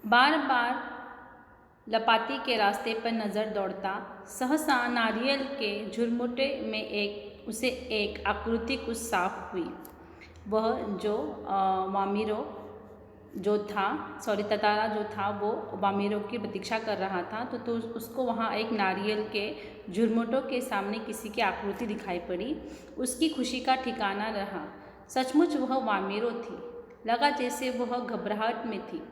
बार बार लपाती के रास्ते पर नज़र दौड़ता, सहसा नारियल के झुरमुटे में उसे एक आकृति कुछ साफ हुई। वह जो वामिरो जो था ततारा जो था वो वामिरो की प्रतीक्षा कर रहा था, तो उसको वहाँ एक नारियल के झुरमुटों के सामने किसी की आकृति दिखाई पड़ी। उसकी खुशी का ठिकाना रहा। सचमुच वह वामिरो थी। लगा जैसे वह घबराहट में थी।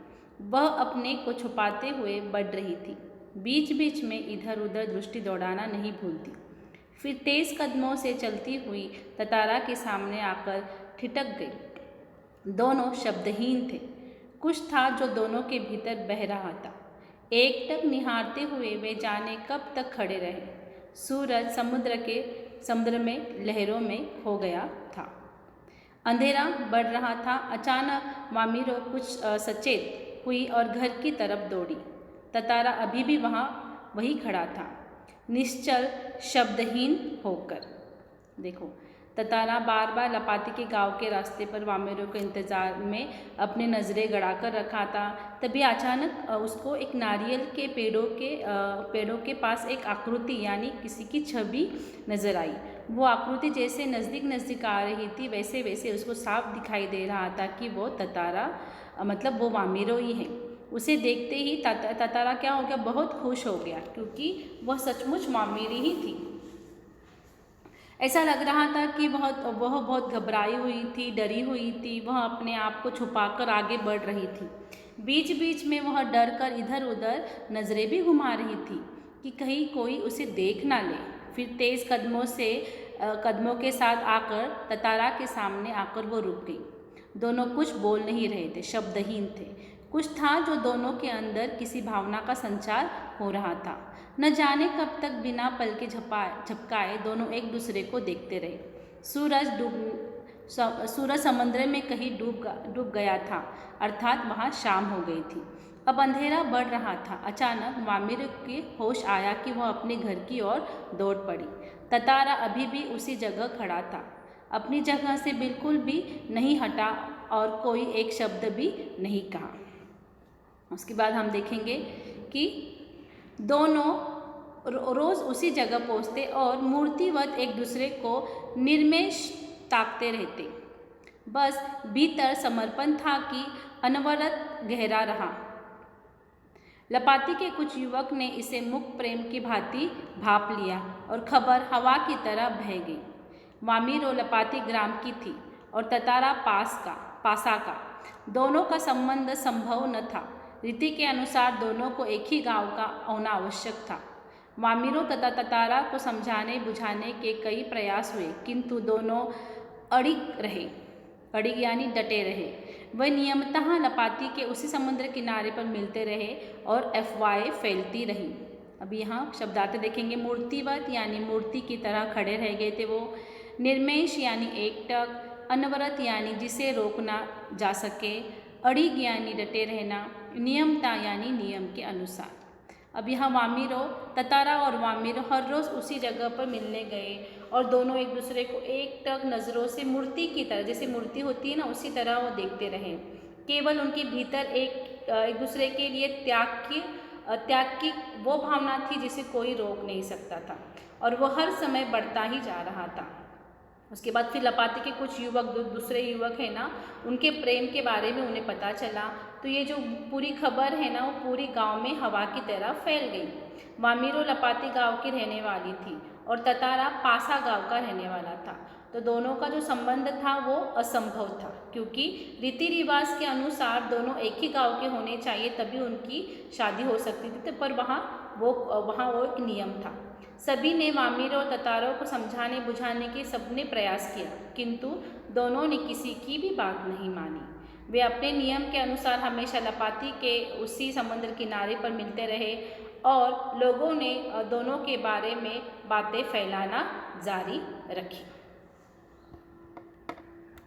वह अपने को छुपाते हुए बढ़ रही थी। बीच बीच में इधर उधर दृष्टि दौड़ाना नहीं भूलती। फिर तेज कदमों से चलती हुई ततारा के सामने आकर ठिठक गई। दोनों शब्दहीन थे। कुछ था जो दोनों के भीतर बह रहा था। एकटक निहारते हुए वे जाने कब तक खड़े रहे। सूरज समुद्र में लहरों में खो गया था। अंधेरा बढ़ रहा था। अचानक वामिरो कुछ सचेत हुई और घर की तरफ दौड़ी। ततारा अभी भी वहीं खड़ा था, निश्चल, शब्दहीन होकर। देखो, ततारा बार बार लपाती के गांव के रास्ते पर वामिरो के इंतजार में अपने नज़रें गड़ाकर रखा था। तभी अचानक उसको एक नारियल के पेड़ों के पास एक आकृति यानी किसी की छवि नज़र आई। वो आकृति जैसे नज़दीक आ रही थी, वैसे वैसे उसको साफ दिखाई दे रहा था कि वो ततारा मतलब वो वामिरो ही है। उसे देखते ही ततारा क्या हो गया, बहुत खुश हो गया, क्योंकि वह सचमुच वामिरी ही थी। ऐसा लग रहा था कि वह बहुत घबराई हुई थी, डरी हुई थी। वह अपने आप को छुपाकर आगे बढ़ रही थी। बीच बीच में वह डर कर इधर उधर नज़रें भी घुमा रही थी कि कहीं कोई उसे देख ना ले। फिर तेज़ कदमों के साथ आकर ततारा के सामने आकर वो रुक गई। दोनों कुछ बोल नहीं रहे थे, शब्दहीन थे। कुछ था जो दोनों के अंदर किसी भावना का संचार हो रहा था। न जाने कब तक बिना पलके झपकाए दोनों एक दूसरे को देखते रहे। सूरज समुद्र में कहीं डूब गया था, अर्थात वहाँ शाम हो गई थी। अब अंधेरा बढ़ रहा था। अचानक वामिरो के होश आया कि वह अपने घर की ओर दौड़ पड़ी। ततारा अभी भी उसी जगह खड़ा था, अपनी जगह से बिल्कुल भी नहीं हटा और कोई एक शब्द भी नहीं कहा। उसके बाद हम देखेंगे कि दोनों रोज़ उसी जगह पहुँचते और मूर्तिवत एक दूसरे को निर्मेष ताकते रहते। बस भीतर समर्पण था कि अनवरत गहरा रहा। लपाती के कुछ युवक ने इसे मुख प्रेम की भांति भाप लिया और खबर हवा की तरह बह गई। वामिरो लपाती ग्राम की थी और ततारा पासा का। दोनों का संबंध संभव न था। रीति के अनुसार दोनों को एक ही गांव का होना आवश्यक था। वामिरो तथा ततारा को समझाने बुझाने के कई प्रयास हुए, किंतु दोनों अड़िग यानी डटे रहे। वह नियमतः लपाती के उसी समुद्र किनारे पर मिलते रहे और अफवाहें फैलती रहीं। अब यहाँ शब्दार्थ देखेंगे। मूर्तिवत यानी मूर्ति की तरह खड़े रह गए थे वो। निर्मेष यानी एकटक। अनवरत यानी जिसे रोकना जा सके। अड़िग यानी डटे रहना। नियमता यानी नियम के अनुसार। अब यहाँ ततारा और वामिरो हर रोज़ उसी जगह पर मिलने गए और दोनों एक दूसरे को एकटक नज़रों से मूर्ति की तरह, जैसे मूर्ति होती है ना, उसी तरह वो देखते रहे। केवल उनके भीतर एक दूसरे के लिए त्याग की वो भावना थी जिसे कोई रोक नहीं सकता था, और वो हर समय बढ़ता ही जा रहा था। उसके बाद फिर लपाती के कुछ दूसरे युवक हैं ना, उनके प्रेम के बारे में उन्हें पता चला, तो ये जो पूरी खबर है ना, वो पूरी गांव में हवा की तरह फैल गई। वामिरो लपाती गांव की रहने वाली थी और ततारा पासा गांव का रहने वाला था। तो दोनों का जो संबंध था वो असंभव था, क्योंकि रीति रिवाज के अनुसार दोनों एक ही गांव के होने चाहिए, तभी उनकी शादी हो सकती थी। पर वहाँ वो एक नियम था। सभी ने वामिरो और ततारों को समझाने बुझाने के सबने प्रयास किया, किंतु दोनों ने किसी की भी बात नहीं मानी। वे अपने नियम के अनुसार हमेशा लपाती के उसी समुद्र किनारे पर मिलते रहे और लोगों ने दोनों के बारे में बातें फैलाना जारी रखी।